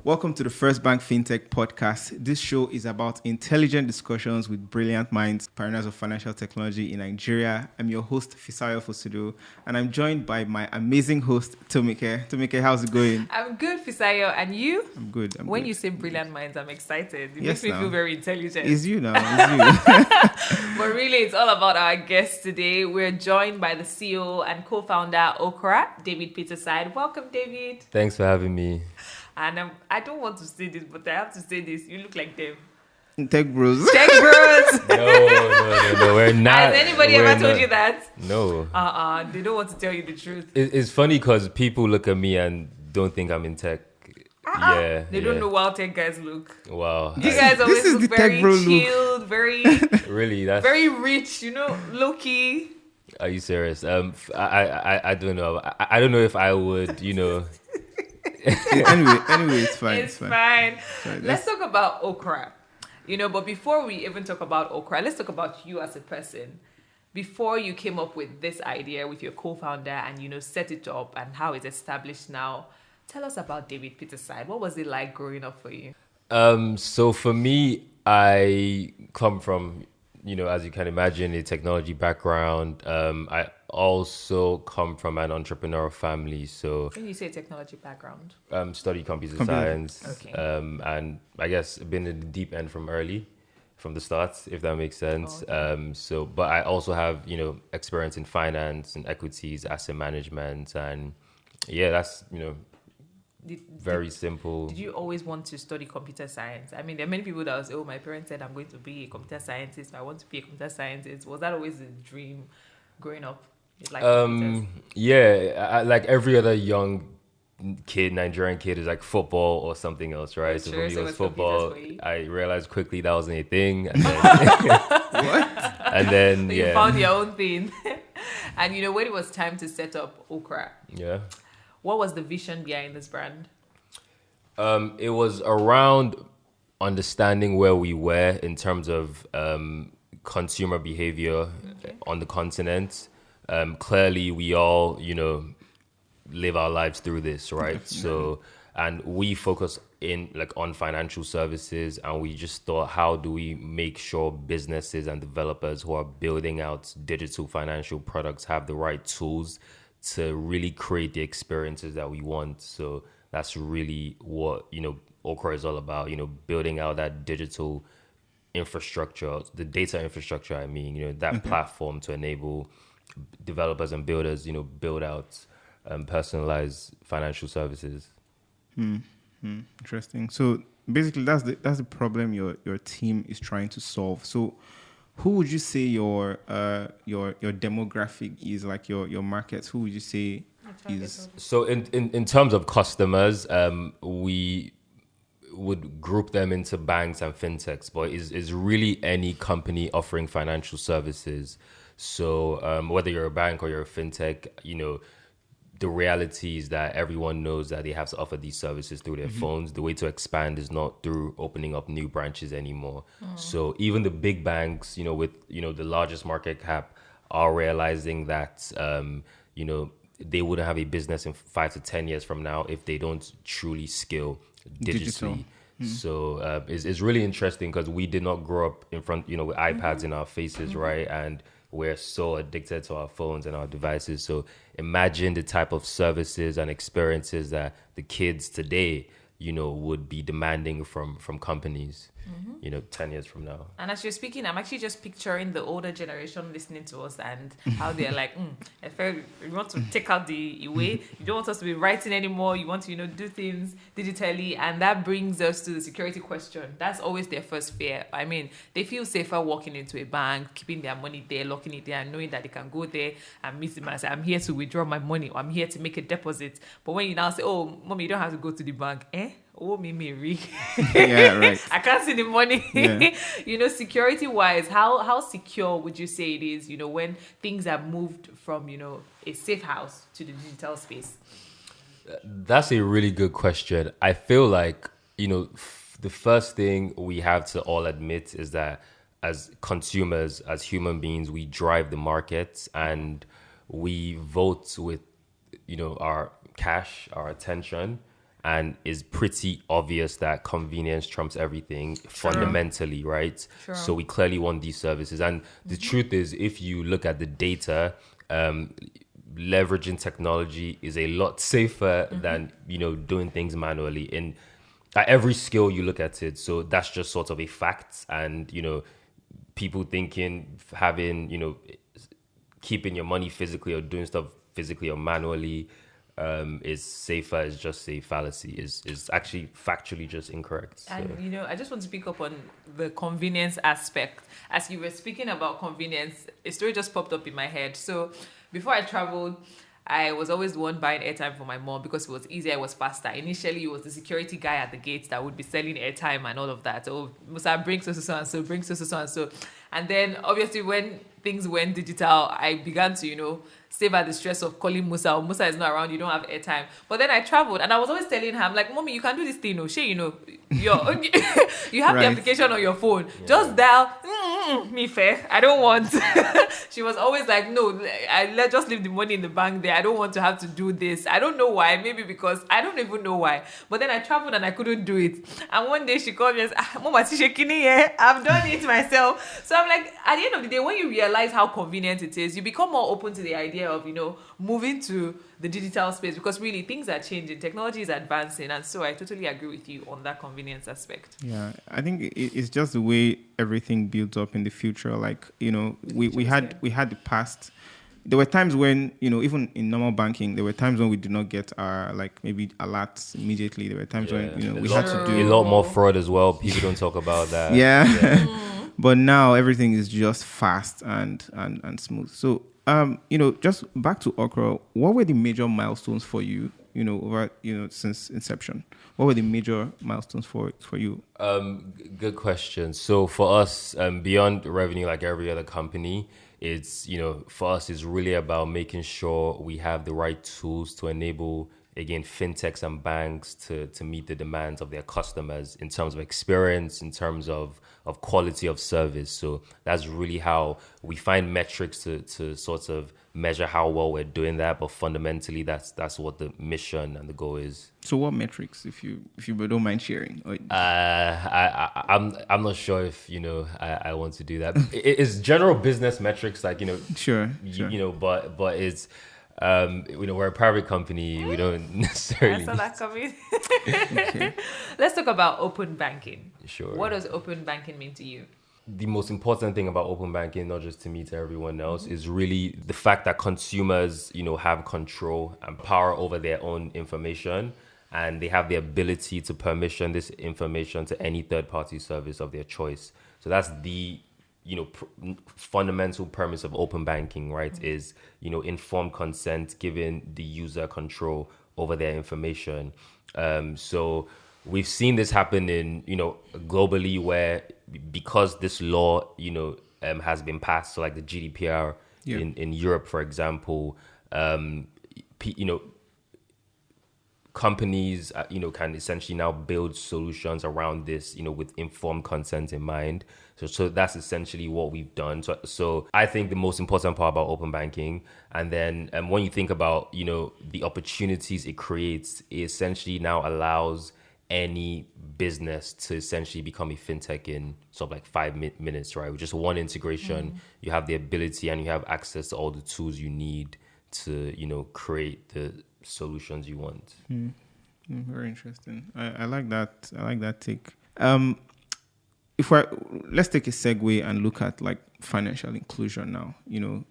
Welcome to the FirstBank Fintech Podcast. This show is about intelligent discussions with brilliant minds, pioneers of financial technology in Nigeria. I'm your host, Fisayo Fosudo, and I'm joined by my amazing host, Tomike. Tomike, how's it going? I'm good, Fisayo. And you? I'm good. When you say brilliant minds, I'm excited. It makes me feel very intelligent. It's you now. It's you. But really, it's all about our guest today. We're joined by the CEO and co-founder Okra, David Peterside. Welcome, David. Thanks for having me. And I don't want to say this, but I have to say this. You look like them. Tech bros. Tech bros. No, we're not. Has anybody ever told you that? No. They don't want to tell you the truth. It's funny because people look at me and don't think I'm in tech. They don't know how tech guys look. Wow. You guys always This is look the very tech bro chilled, look. very, Really? That's very rich, low key. Are you serious? I don't know. I don't know if I would, Anyway, it's fine. It's fine. Sorry, Let's talk about Okra. But before we even talk about Okra, let's talk about you as a person. Before you came up with this idea with your co-founder and, set it up and how it's established now, tell us about David Peterside. What was it like growing up for you? So for me, I come from, as you can imagine, a technology background. I also come from an entrepreneurial family. So When you say technology background? Study computer science. Okay. And I guess been in the deep end from the start, if that makes sense. Okay. But I also have, experience in finance and equities, asset management. And yeah, that's, very simple. Did you always want to study computer science? I mean, there are many people that will say, oh, my parents said I'm going to be a computer scientist. I want to be a computer scientist. Was that always a dream growing up? Like like every other young kid, Nigerian kid, is like football or something else, right? So for me, it was football. I realized quickly that wasn't a thing. And then, What? And then, so you found your own thing. And when it was time to set up Okra, what was the vision behind this brand? It was around understanding where we were in terms of consumer behavior on the continent. Clearly, we all, live our lives through this, right? So, and we focus on financial services, and we just thought, how do we make sure businesses and developers who are building out digital financial products have the right tools to really create the experiences that we want. So that's really what, Okra is all about, building out that digital infrastructure, the data infrastructure, that platform to enable developers and builders, build out personalized financial services. Interesting. So basically, that's the problem your team is trying to solve. So who would you say your demographic is, like your markets? Who would you say is? So in terms of customers, we would group them into banks and fintechs, but is really any company offering financial services. So whether you're a bank or you're a fintech, the reality is that everyone knows that they have to offer these services through their phones. The way to expand is not through opening up new branches anymore. So even the big banks, with, the largest market cap, are realizing that, they wouldn't have a business in 5 to 10 years from now if they don't truly scale digitally. So it's really interesting because we did not grow up in front, with iPads in our faces, right? And we're so addicted to our phones and our devices. So imagine the type of services and experiences that the kids today, would be demanding from companies, 10 years from now. And as you're speaking, I'm actually just picturing the older generation listening to us and how they're like, you want to take out the way. You don't want us to be writing anymore. You want to, do things digitally. And that brings us to the security question. That's always their first fear. I mean, they feel safer walking into a bank, keeping their money there, locking it there, and knowing that they can go there and meet them and say, I'm here to withdraw my money, or I'm here to make a deposit. But when you now say, oh, mommy, you don't have to go to the bank. Oh, me. Yeah, right. I can't see the money. Yeah. Security wise, how secure would you say it is, when things have moved from, a safe house to the digital space? That's a really good question. I feel like, the first thing we have to all admit is that as consumers, as human beings, we drive the markets and we vote with, our cash, our attention. and it's pretty obvious that convenience trumps everything fundamentally, right? Sure. So we clearly want these services. And the truth is, if you look at the data, leveraging technology is a lot safer than, doing things manually in at every skill you look at it. So that's just sort of a fact. And, people thinking having, keeping your money physically or doing stuff physically or manually is safer is just a fallacy, is actually factually just incorrect. So. And, I just want to pick up on the convenience aspect. As you were speaking about convenience, a story just popped up in my head. So before I traveled, I was always the one buying airtime for my mom because it was easier, it was faster. Initially, it was the security guy at the gate that would be selling airtime and all of that. Oh, Musa, bring so and so, bring so and so. And then, obviously, when things went digital, I began to, save at the stress of calling Musa. Or Musa is not around, you don't have airtime. But then I traveled, and I was always telling her, I'm like, Mommy, you can do this thing. You have the application on your phone. Yeah. Just dial, me fair. I don't want. She was always like, no, let's just leave the money in the bank there. I don't want to have to do this. I don't know why. Maybe because I don't even know why. But then I traveled and I couldn't do it. And one day she called me and said, Mama, I've done it myself. So I'm like, at the end of the day, when you realize how convenient it is, you become more open to the idea of, moving to the digital space, because really things are changing, technology is advancing, and so I totally agree with you on that convenience aspect. Yeah, I think it's just the way everything builds up in the future. Like, we had the past. There were times when, even in normal banking, there were times when we did not get our, maybe alerts immediately. There were times when, we had to do a lot more fraud as well. People don't talk about that. Yeah. But now everything is just fast and smooth. So, just back to Okra, what were the major milestones for you, over, since inception? What were the major milestones for you? Good question. So for us, beyond revenue, like every other company, it's, for us, it's really about making sure we have the right tools to enable, again, fintechs and banks to meet the demands of their customers in terms of experience, in terms of quality of service. So that's really how we find metrics to sort of measure how well we're doing that. But fundamentally, that's what the mission and the goal is. So what metrics, if you don't mind sharing? I'm not sure if I want to do that. It's general business metrics, like Sure. But it's. We're a private company. We don't necessarily. I saw that coming. Okay. Let's talk about open banking. Sure. What does open banking mean to you? The most important thing about open banking, not just to me, to everyone else, is really the fact that consumers, have control and power over their own information, and they have the ability to permission this information to any third-party service of their choice. So that's the fundamental premise of open banking, right? Is, informed consent, giving the user control over their information. So we've seen this happen in, globally, where because this law, has been passed, so like the GDPR in Europe, for example, companies, can essentially now build solutions around this, with informed consent in mind. So that's essentially what we've done. So I think the most important part about open banking, and then when you think about, the opportunities it creates, it essentially now allows any business to essentially become a fintech in sort of like 5 minutes, right? With just one integration, you have the ability and you have access to all the tools you need to, create the solutions you want. Very interesting. I like that. I like that take. Let's take a segue and look at financial inclusion now.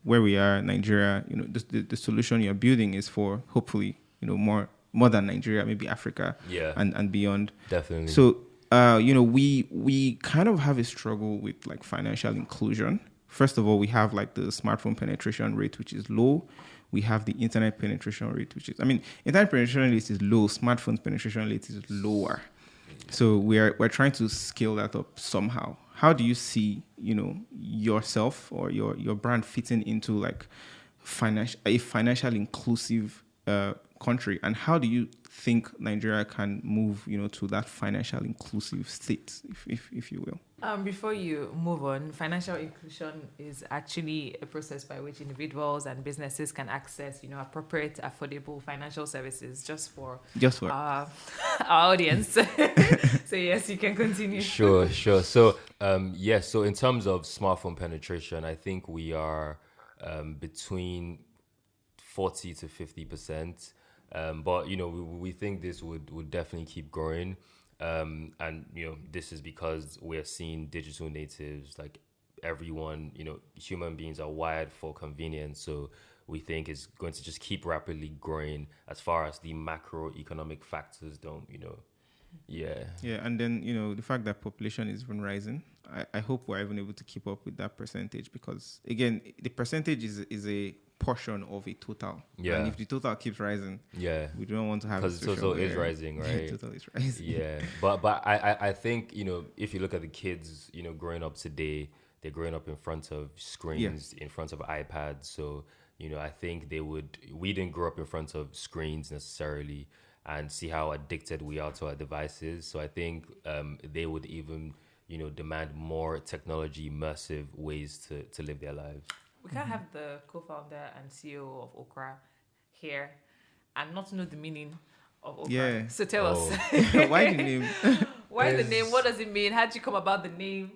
Where we are, Nigeria. The solution you're building is for hopefully more than Nigeria, maybe Africa, and beyond. Definitely. So we kind of have a struggle with financial inclusion. First of all, we have the smartphone penetration rate, which is low. We have the internet penetration rate, which is, internet penetration rate is low, smartphone penetration rate is lower. So we're trying to scale that up somehow. How do you see, yourself or your brand fitting into a financial inclusive country, and how do you think Nigeria can move, to that financial inclusive state, if you will? Before you move on, financial inclusion is actually a process by which individuals and businesses can access, appropriate, affordable financial services just for our audience. So yes, you can continue. Sure. So, so in terms of smartphone penetration, I think we are between 40 to 50%. But, we think this would definitely keep growing. And, this is because we're seeing digital natives, like everyone, human beings are wired for convenience. So we think it's going to just keep rapidly growing as far as the macroeconomic factors don't, Yeah. Yeah, and then, the fact that population is even rising, I hope we're even able to keep up with that percentage, because, again, the percentage is a portion of a total. Yeah. And if the total keeps rising, we don't want to have because total is rising, right? Total is rising. Yeah. But I think, if you look at the kids, growing up today, they're growing up in front of screens, in front of iPads. So, I think we didn't grow up in front of screens necessarily and see how addicted we are to our devices. So I think they would even, demand more technology immersive ways to live their lives. We can't have the co-founder and CEO of Okra here and not know the meaning of Okra. Yeah. So tell us. Why the name? Why the name? What does it mean? How did you come about the name?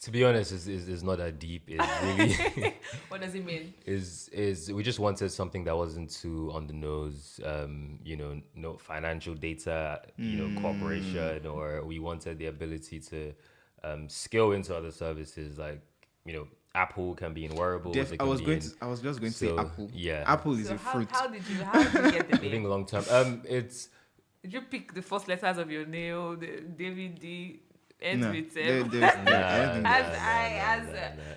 To be honest, it's not that deep. It's really What does it mean? Is we just wanted something that wasn't too on the nose, no financial data, corporation, or we wanted the ability to scale into other services like, Apple can be in wearables. I was just going to say Apple. Yeah. Apple is So a fruit. how did you get the I think name? long term. Did you pick the first letters of your name, David D? Ends No. with There- M? there's-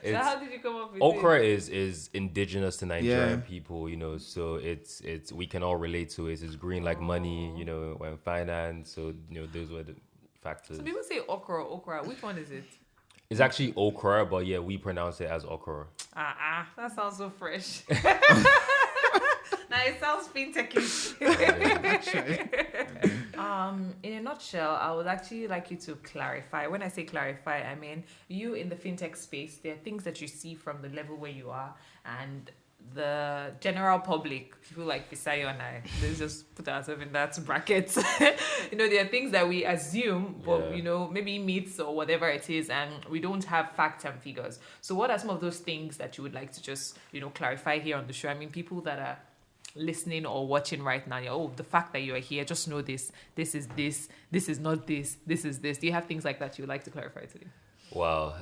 So how did you come up with Okra it? is indigenous to Nigerian people, so it's we can all relate to it. It's green like money, when finance. So those were the factors. So people say okra. Which one is it? It's actually okra, but yeah, we pronounce it as okra. That sounds so fresh. Now it sounds fintech-ish. In a nutshell, I would actually like you to clarify. When I say clarify, I mean you in the fintech space. There are things that you see from the level where you are, and the general public, people like Fisayo and I, let's just put ourselves in that bracket. There are things that we assume, but maybe myths or whatever it is, and we don't have facts and figures. So what are some of those things that you would like to just clarify here on the show? I mean, people that are listening or watching right now, the fact that you are here, just know this is this is not this is this. Do you have things like that you would like to clarify today? Wow,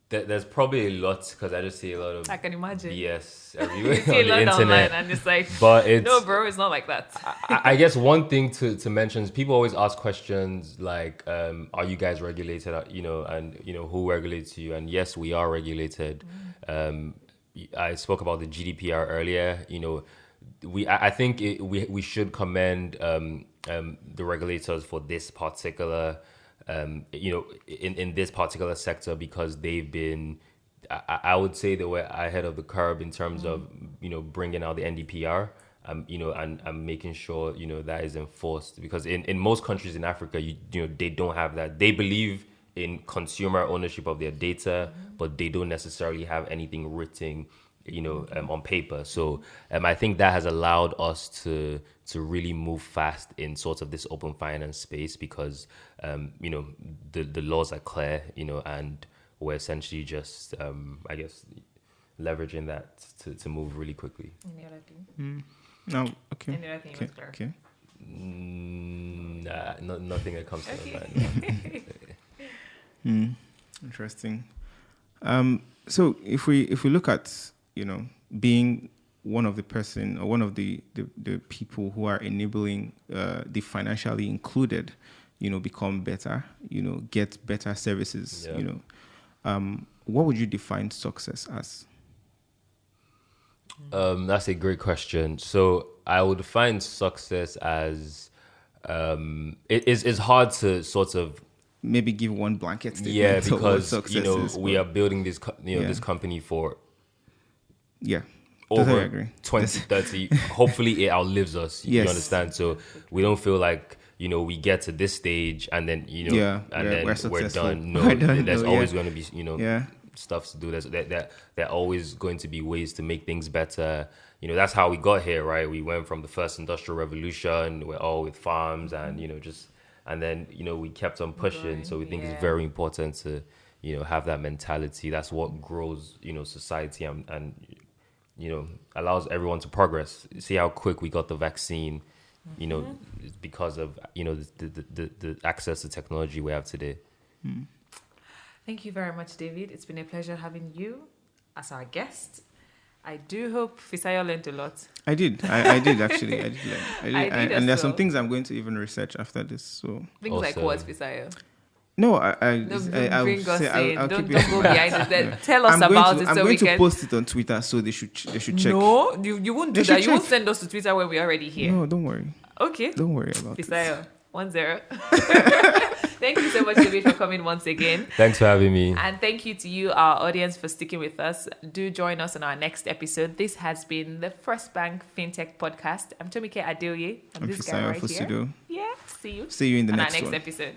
there's probably a lot, because I just see a lot of I can imagine. BS everywhere You see on a lot the internet, online and it's like, but it's no, bro, it's not like that. I guess one thing to mention is people always ask questions like, are you guys regulated? And who regulates you? And yes, we are regulated. I spoke about the GDPR earlier. I think we should commend the regulators for this particular in this particular sector, because they've been, I would say they were ahead of the curve in terms of bringing out the NDPR, and making sure that is enforced, because in most countries in Africa they don't have that. They believe in consumer ownership of their data, but they don't necessarily have anything written on paper. So I think that has allowed us to really move fast in sort of this open finance space, because the laws are clear, and we're essentially just I guess leveraging that to move really quickly. Any other thing? No, okay. Any other thing you want to clarify? Okay. Nothing that comes to mind. Interesting. So if we look at being one of the person or one of the people who are enabling the financially included, become better, get better services, what would you define success as? That's a great question. So I would define success as it's hard to sort of maybe give one blanket statement. because of what success is, we but- are building this this company for over agree. 2030. Hopefully it outlives us. You Yes. understand? So we don't feel like, we get to this stage and then, we're successful. done. No, We're done. there's No, always yeah. going to be, Yeah. stuff to do. There are always going to be ways to make things better. That's how we got here, right? We went from the first industrial revolution, we're all with farms and, and then, we kept on pushing. So we think it's very important to, have that mentality. That's what grows, society and allows everyone to progress. See how quick we got the vaccine, it's because of, the access to technology we have today. Thank you very much, David. It's been a pleasure having you as our guest. I do hope Fisayo learned a lot. I did. I did actually. I did learn. I did as and there's some well. things I'm going to even research after this. So Things like Awesome. what, Fisayo? no, Don't bring us in. I'll Don't keep it. go behind it. Tell us about it I'm so going we to can. post it on Twitter, so they should check. No, you won't do They should that. You won't check. send us to Twitter when we're already here. No, don't worry. Okay. Don't worry about it. Fisayo, 1-0. Thank you so much, David, for coming once again. Thanks for having me. And thank you to you, our audience, for sticking with us. Do join us on our next episode. This has been the FirstBank Fintech Podcast. I'm Tomike Adeoye. I'm this guy Fisayo right here. Fosudo. Yeah, see you. See you in the on next our next one. episode.